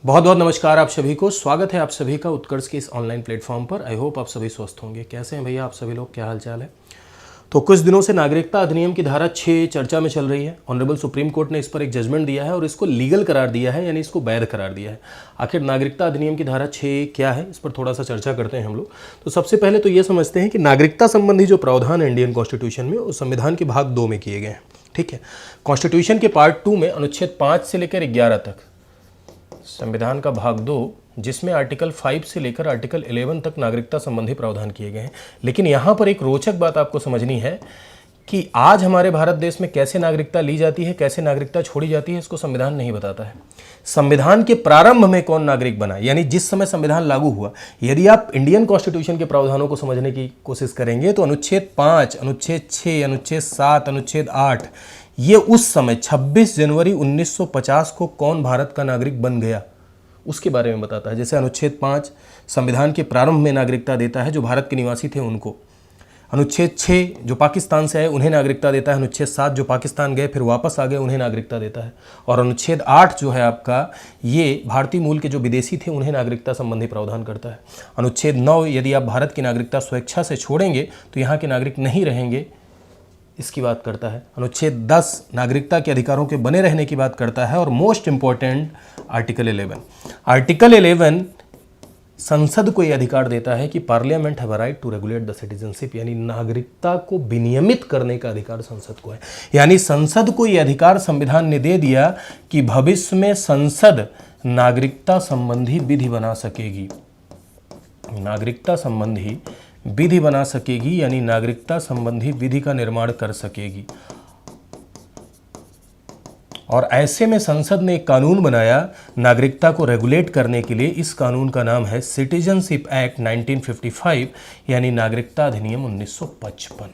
बहुत बहुत नमस्कार आप सभी को। स्वागत है आप सभी का उत्कर्ष के इस ऑनलाइन प्लेटफॉर्म पर। आई होप आप सभी स्वस्थ होंगे। कैसे हैं भैया आप सभी लोग, क्या हाल चाल है? तो कुछ दिनों से नागरिकता अधिनियम की धारा 6 चर्चा में चल रही है। ऑनरेबल सुप्रीम कोर्ट ने इस पर एक जजमेंट दिया है और इसको लीगल करार दिया है, यानी इसको वैध करार दिया है। आखिर नागरिकता अधिनियम की धारा 6 क्या है, इस पर थोड़ा सा चर्चा करते हैं हम लोग। तो सबसे पहले तो ये समझते हैं कि नागरिकता संबंधी जो प्रावधान है इंडियन कॉन्स्टिट्यूशन में, वो संविधान के भाग 2 में किए गए हैं। ठीक है, कॉन्स्टिट्यूशन के पार्ट 2 में अनुच्छेद 5 से लेकर 11 तक संविधान का भाग 2, जिसमें आर्टिकल 5 से लेकर आर्टिकल 11 तक नागरिकता संबंधी प्रावधान किए गए हैं। लेकिन यहाँ पर एक रोचक बात आपको समझनी है कि आज हमारे भारत देश में कैसे नागरिकता ली जाती है, कैसे नागरिकता छोड़ी जाती है, इसको संविधान नहीं बताता है। संविधान के प्रारंभ में कौन नागरिक बना, यानी जिस समय संविधान लागू हुआ, यदि आप इंडियन कॉन्स्टिट्यूशन के प्रावधानों को समझने की कोशिश करेंगे तो अनुच्छेद 5, अनुच्छेद 6, अनुच्छेद 7, अनुच्छेद 8, ये उस समय 26 जनवरी 1950 को कौन भारत का नागरिक बन गया उसके बारे में बताता है। जैसे अनुच्छेद 5 संविधान के प्रारंभ में नागरिकता देता है जो भारत के निवासी थे उनको। अनुच्छेद 6 जो पाकिस्तान से आए उन्हें नागरिकता देता है। अनुच्छेद 7 जो पाकिस्तान गए फिर वापस आ गए उन्हें नागरिकता देता है। और अनुच्छेद 8 जो है आपका, ये भारतीय मूल के जो विदेशी थे उन्हें नागरिकता संबंधी प्रावधान करता है। अनुच्छेद 9 यदि आप भारत की नागरिकता स्वेच्छा से छोड़ेंगे तो यहाँ के नागरिक नहीं रहेंगे, इसकी बात करता है। अनुच्छेद 10 नागरिकता के अधिकारों के बने रहने की बात करता है। और मोस्ट इंपॉर्टेंट आर्टिकल 11, आर्टिकल 11 संसद को यह अधिकार देता है कि parliament have a right to regulate the citizenship, यानी नागरिकता को विनियमित करने का अधिकार संसद को है। यानी संसद को यह अधिकार संविधान ने दे दिया कि भविष्य में संसद नागरिकता संबंधी विधि बना सकेगी, नागरिकता संबंधी विधि बना सकेगी, यानी नागरिकता संबंधी विधि का निर्माण कर सकेगी। और ऐसे में संसद ने एक कानून बनाया नागरिकता को रेगुलेट करने के लिए। इस कानून का नाम है सिटीजनशिप एक्ट 1955, यानी नागरिकता अधिनियम 1955।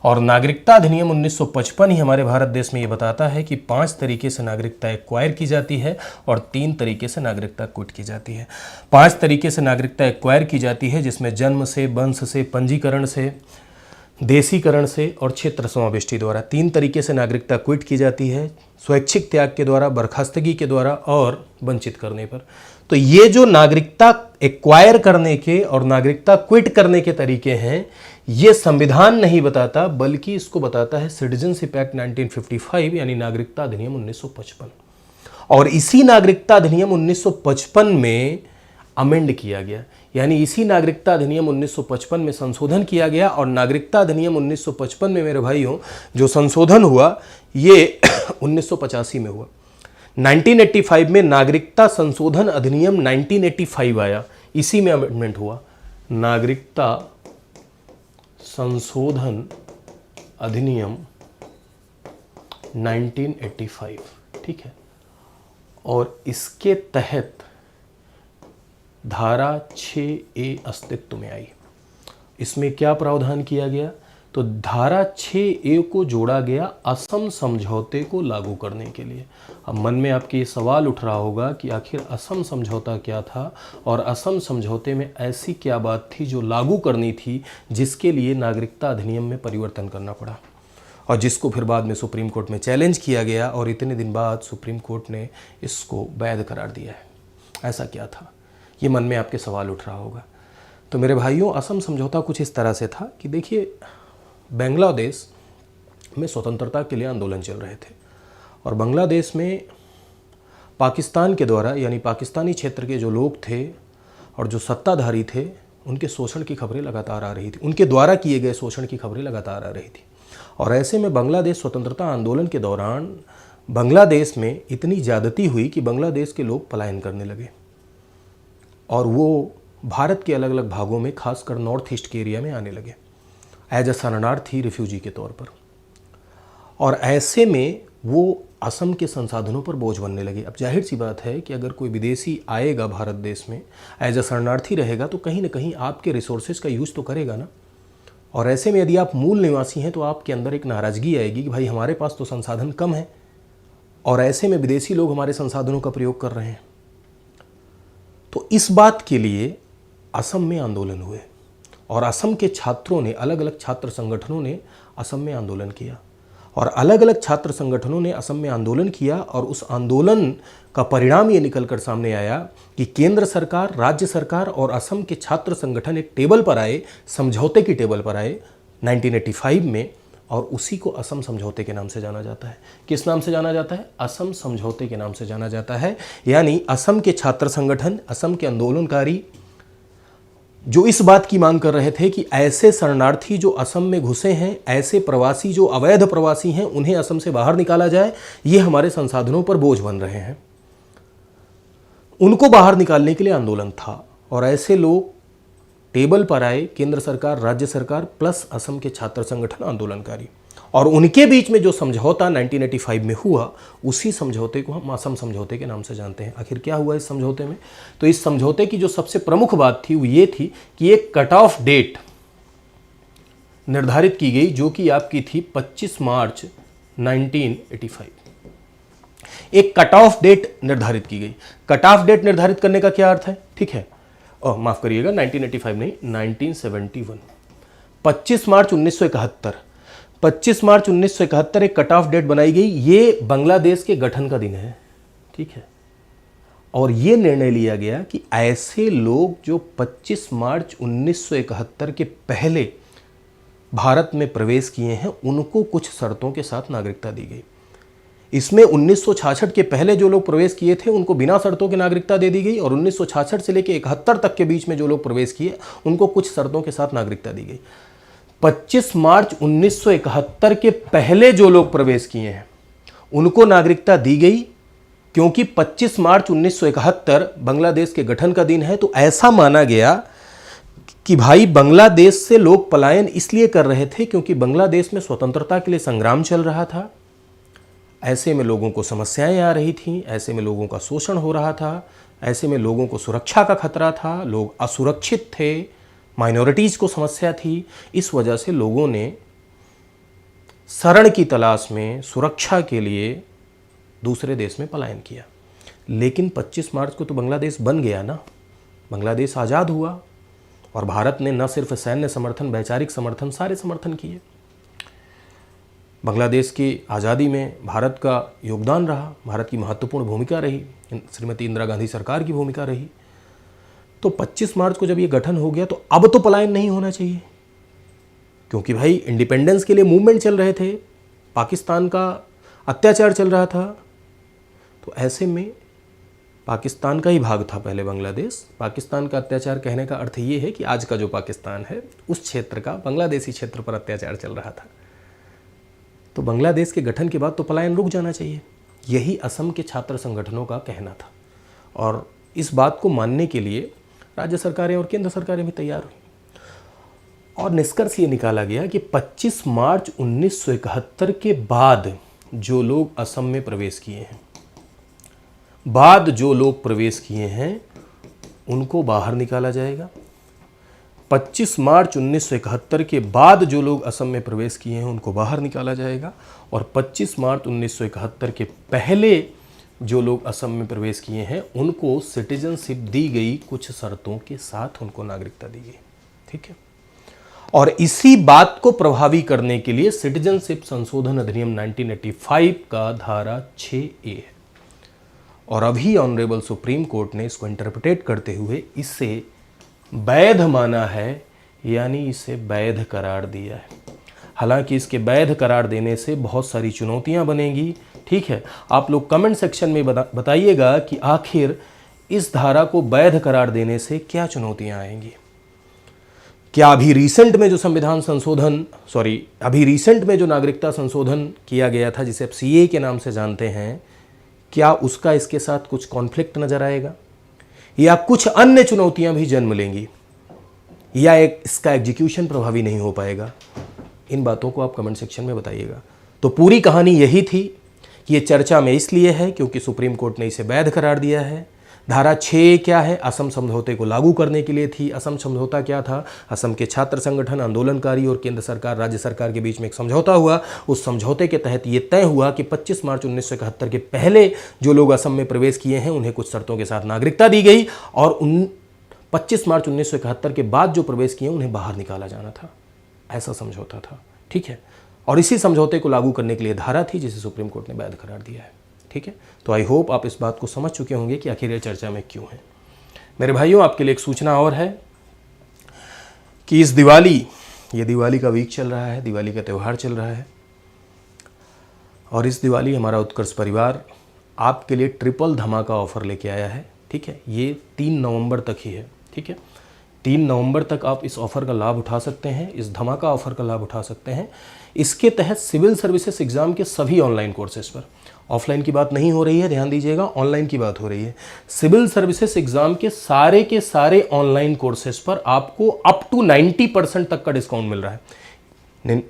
और नागरिकता अधिनियम 1955 ही हमारे भारत देश में ये बताता है कि 5 तरीके से नागरिकता एक्वायर की जाती है और 3 तरीके से नागरिकता क्विट की जाती है। 5 तरीके से नागरिकता एक्वायर की जाती है, जिसमें जन्म से, वंश से, पंजीकरण से, देशीकरण से और क्षेत्र समाविष्टि द्वारा। 3 तरीके से नागरिकता क्विट की जाती है, स्वैच्छिक त्याग के द्वारा, बर्खास्तगी के द्वारा और वंचित करने पर। तो ये जो नागरिकता एक्वायर करने के और नागरिकता क्विट करने के तरीके हैं, ये संविधान नहीं बताता, बल्कि इसको बताता है सिटीजनशिप एक्ट 1955, यानी नागरिकता अधिनियम 1955। और इसी नागरिकता अधिनियम 1955 में अमेंड किया गया, यानी इसी नागरिकता अधिनियम 1955 में संशोधन किया गया। और नागरिकता अधिनियम 1955 में मेरे भाइयों जो संशोधन हुआ ये 1985 में हुआ। 1985 में नागरिकता संशोधन अधिनियम 1985 आया, इसी में अमेंडमेंट हुआ। नागरिकता संशोधन अधिनियम 1985, ठीक है। और इसके तहत धारा 6A अस्तित्व में आई। इसमें क्या प्रावधान किया गया, तो धारा 6A को जोड़ा गया असम समझौते को लागू करने के लिए। अब मन में आपके ये सवाल उठ रहा होगा कि आखिर असम समझौता क्या था और असम समझौते में ऐसी क्या बात थी जो लागू करनी थी, जिसके लिए नागरिकता अधिनियम में परिवर्तन करना पड़ा और जिसको फिर बाद में सुप्रीम कोर्ट में चैलेंज किया गया और इतने दिन बाद सुप्रीम कोर्ट ने इसको वैध करार दिया है। ऐसा क्या था, ये मन में आपके सवाल उठ रहा होगा। तो मेरे भाइयों, असम समझौता कुछ इस तरह से था कि देखिए, बांग्लादेश में स्वतंत्रता के लिए आंदोलन चल रहे थे और बांग्लादेश में पाकिस्तान के द्वारा, यानी पाकिस्तानी क्षेत्र के जो लोग थे और जो सत्ताधारी थे, उनके शोषण की खबरें लगातार आ रही थी, उनके द्वारा किए गए शोषण की खबरें लगातार आ रही थी। और ऐसे में बांग्लादेश स्वतंत्रता आंदोलन के दौरान बांग्लादेश में इतनी ज़्यादती हुई कि बांग्लादेश के लोग पलायन करने लगे और वो भारत के अलग अलग भागों में, खासकर नॉर्थ ईस्ट के एरिया में आने लगे एज अ शरणार्थी, रिफ्यूजी के तौर पर। और ऐसे में वो असम के संसाधनों पर बोझ बनने लगे। अब जाहिर सी बात है कि अगर कोई विदेशी आएगा भारत देश में, एज अ शरणार्थी रहेगा, तो कहीं ना कहीं आपके रिसोर्सेज का यूज़ तो करेगा ना। और ऐसे में यदि आप मूल निवासी हैं तो आपके अंदर एक नाराज़गी आएगी कि भाई हमारे पास तो संसाधन कम है और ऐसे में विदेशी लोग हमारे संसाधनों का प्रयोग कर रहे हैं। तो इस बात के लिए असम में आंदोलन हुए और असम के छात्रों ने, अलग अलग छात्र संगठनों ने असम में आंदोलन किया और अलग अलग छात्र संगठनों ने असम में आंदोलन किया और उस आंदोलन का परिणाम ये निकलकर सामने आया कि केंद्र सरकार, राज्य सरकार और असम के छात्र संगठन एक टेबल पर आए, समझौते की टेबल पर आए 1985 में, और उसी को असम समझौते के नाम से जाना जाता है। किस नाम से जाना जाता है? असम समझौते के नाम से जाना जाता है। यानी असम के छात्र संगठन, असम के आंदोलनकारी जो इस बात की मांग कर रहे थे कि ऐसे शरणार्थी जो असम में घुसे हैं, ऐसे प्रवासी जो अवैध प्रवासी हैं, उन्हें असम से बाहर निकाला जाए, ये हमारे संसाधनों पर बोझ बन रहे हैं। उनको बाहर निकालने के लिए आंदोलन था और ऐसे लोग टेबल पर आए, केंद्र सरकार, राज्य सरकार प्लस असम के छात्र संगठन आंदोलनकारी, और उनके बीच में जो समझौता 1985 में हुआ, उसी समझौते को हम असम समझौते के नाम से जानते हैं। आखिर क्या हुआ इस समझौते में? तो इस समझौते की जो सबसे प्रमुख बात थी वो ये थी कि एक कट ऑफ डेट निर्धारित की गई, जो कि आपकी थी 25 मार्च 1985। एक कट ऑफ डेट निर्धारित की गई। कट ऑफ डेट निर्धारित करने का क्या अर्थ है? ठीक है, माफ करिएगा, 1985 नहीं, 1971। 25 मार्च 1971, 25 मार्च 1971 एक कट ऑफ डेट बनाई गई। ये बांग्लादेश के गठन का दिन है, ठीक है। और ये निर्णय लिया गया कि ऐसे लोग जो 25 मार्च 1971 के पहले भारत में प्रवेश किए हैं, उनको कुछ शर्तों के साथ नागरिकता दी गई। इसमें 1966 के पहले जो लोग प्रवेश किए थे उनको बिना शर्तों के नागरिकता दे दी गई, और 1966 से लेकर 71 तक के बीच में जो लोग प्रवेश किए उनको कुछ शर्तों के साथ नागरिकता दी गई। 25 मार्च 1971 के पहले जो लोग प्रवेश किए हैं उनको नागरिकता दी गई, क्योंकि 25 मार्च 1971 बांग्लादेश के गठन का दिन है। तो ऐसा माना गया कि भाई बांग्लादेश से लोग पलायन इसलिए कर रहे थे क्योंकि बांग्लादेश में स्वतंत्रता के लिए संग्राम चल रहा था। ऐसे में लोगों को समस्याएं आ रही थीं, ऐसे में लोगों का शोषण हो रहा था, ऐसे में लोगों को सुरक्षा का खतरा था, लोग असुरक्षित थे, माइनॉरिटीज़ को समस्या थी। इस वजह से लोगों ने शरण की तलाश में, सुरक्षा के लिए दूसरे देश में पलायन किया। लेकिन 25 मार्च को तो बांग्लादेश बन गया ना, बांग्लादेश आज़ाद हुआ, और भारत ने न सिर्फ सैन्य समर्थन, वैचारिक समर्थन, सारे समर्थन किए। बांग्लादेश की आज़ादी में भारत का योगदान रहा, भारत की महत्वपूर्ण भूमिका रही, श्रीमती इंदिरा गांधी सरकार की भूमिका रही। तो 25 मार्च को जब ये गठन हो गया तो अब तो पलायन नहीं होना चाहिए, क्योंकि भाई इंडिपेंडेंस के लिए मूवमेंट चल रहे थे, पाकिस्तान का अत्याचार चल रहा था। तो ऐसे में पाकिस्तान का ही भाग था पहले बांग्लादेश। पाकिस्तान का अत्याचार कहने का अर्थ ये है कि आज का जो पाकिस्तान है उस क्षेत्र का, बांग्लादेशी क्षेत्र पर अत्याचार चल रहा था। तो बांग्लादेश के गठन के बाद तो पलायन रुक जाना चाहिए, यही असम के छात्र संगठनों का कहना था। और इस बात को मानने के लिए राज्य सरकारें और केंद्र सरकारें भी तैयार हुई, और निष्कर्ष ये निकाला गया कि 25 मार्च 1971 के बाद जो लोग असम में प्रवेश किए हैं, उनको बाहर निकाला जाएगा। 25 मार्च 1971 के बाद जो लोग असम में प्रवेश किए हैं उनको बाहर निकाला जाएगा, और 25 मार्च 1971 के पहले जो लोग असम में प्रवेश किए हैं उनको सिटीजनशिप दी गई, कुछ शर्तों के साथ उनको नागरिकता दी गई, ठीक है। और इसी बात को प्रभावी करने के लिए सिटीजनशिप संशोधन अधिनियम 1985 का धारा 6A है, और अभी ऑनरेबल सुप्रीम कोर्ट ने इसको इंटरप्रेट करते हुए इसे वैध माना है, यानी इसे वैध करार दिया है। हालांकि इसके वैध करार देने से बहुत सारी चुनौतियां बनेंगी, ठीक है। आप लोग कमेंट सेक्शन में बताइएगा कि आखिर इस धारा को वैध करार देने से क्या चुनौतियां आएंगी। क्या अभी रिसेंट में जो नागरिकता संशोधन किया गया था, जिसे आप CA के नाम से जानते हैं, क्या उसका इसके साथ कुछ कॉन्फ्लिक्ट नजर आएगा, या कुछ अन्य चुनौतियां भी जन्म लेंगी, या इसका एग्जीक्यूशन प्रभावी नहीं हो पाएगा? इन बातों को आप कमेंट सेक्शन में बताइएगा। तो पूरी कहानी यही थी कि ये चर्चा में इसलिए है क्योंकि सुप्रीम कोर्ट ने इसे वैध करार दिया है। धारा 6 क्या है? असम समझौते को लागू करने के लिए थी। असम समझौता क्या था? असम के छात्र संगठन, आंदोलनकारी और केंद्र सरकार, राज्य सरकार के बीच में एक समझौता हुआ। उस समझौते के तहत ये तय हुआ कि 25 मार्च 1971 के पहले जो लोग असम में प्रवेश किए हैं उन्हें कुछ शर्तों के साथ नागरिकता दी गई, और 25 मार्च 1971 के बाद जो प्रवेश किए उन्हें बाहर निकाला जाना था। ऐसा समझौता था, ठीक है। और इसी समझौते को लागू करने के लिए धारा थी जिसे सुप्रीम कोर्ट ने वैध करार दिया है। ठीक है, तो आई होप आप इस बात को समझ चुके होंगे कि आखिर ये चर्चा में क्यों है। मेरे भाइयों, आपके लिए एक सूचना और है कि इस दिवाली का वीक चल रहा है, दिवाली का त्यौहार चल रहा है, और इस दिवाली हमारा उत्कर्ष परिवार आपके लिए ट्रिपल धमाका ऑफर लेके आया है। ठीक है, ये 3 नवंबर तक ही है। ठीक है, 3 नवंबर तक आप इस ऑफ़र का लाभ उठा सकते हैं, इस धमाका ऑफ़र का लाभ उठा सकते हैं। इसके तहत सिविल सर्विसेज एग्ज़ाम के सभी ऑनलाइन कोर्सेज पर, ऑफलाइन की बात नहीं हो रही है, ध्यान दीजिएगा, ऑनलाइन की बात हो रही है। सिविल सर्विसेज एग्ज़ाम के सारे ऑनलाइन कोर्सेज पर आपको अप टू 90% तक का डिस्काउंट मिल रहा है।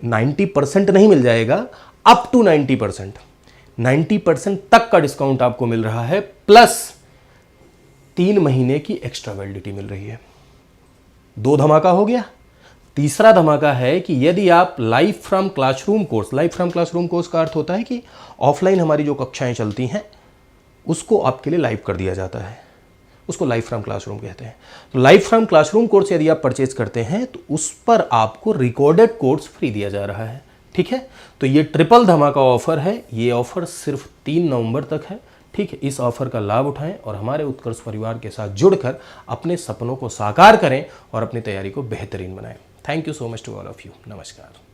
90% नहीं मिल जाएगा, अप टू 90% तक का डिस्काउंट आपको मिल रहा है, प्लस 3 महीने की एक्स्ट्रा वैलिडिटी मिल रही है। 2 धमाका हो गया। तीसरा धमाका है कि यदि आप लाइव फ्रॉम क्लासरूम कोर्स का अर्थ होता है कि ऑफलाइन हमारी जो कक्षाएं चलती हैं उसको आपके लिए लाइव कर दिया जाता है, उसको लाइव फ्रॉम क्लासरूम कहते हैं। तो लाइव फ्रॉम क्लासरूम कोर्स यदि आप परचेज करते हैं तो उस पर आपको रिकॉर्डेड कोर्स फ्री दिया जा रहा है। ठीक है, तो ये ट्रिपल धमाका ऑफर है। ये ऑफर सिर्फ 3 नवंबर तक है। ठीक है, इस ऑफर का लाभ उठाएं और हमारे उत्कर्ष परिवार के साथ जुड़कर अपने सपनों को साकार करें और अपनी तैयारी को बेहतरीन बनाएं। Thank you so much to all of you. नमस्कार।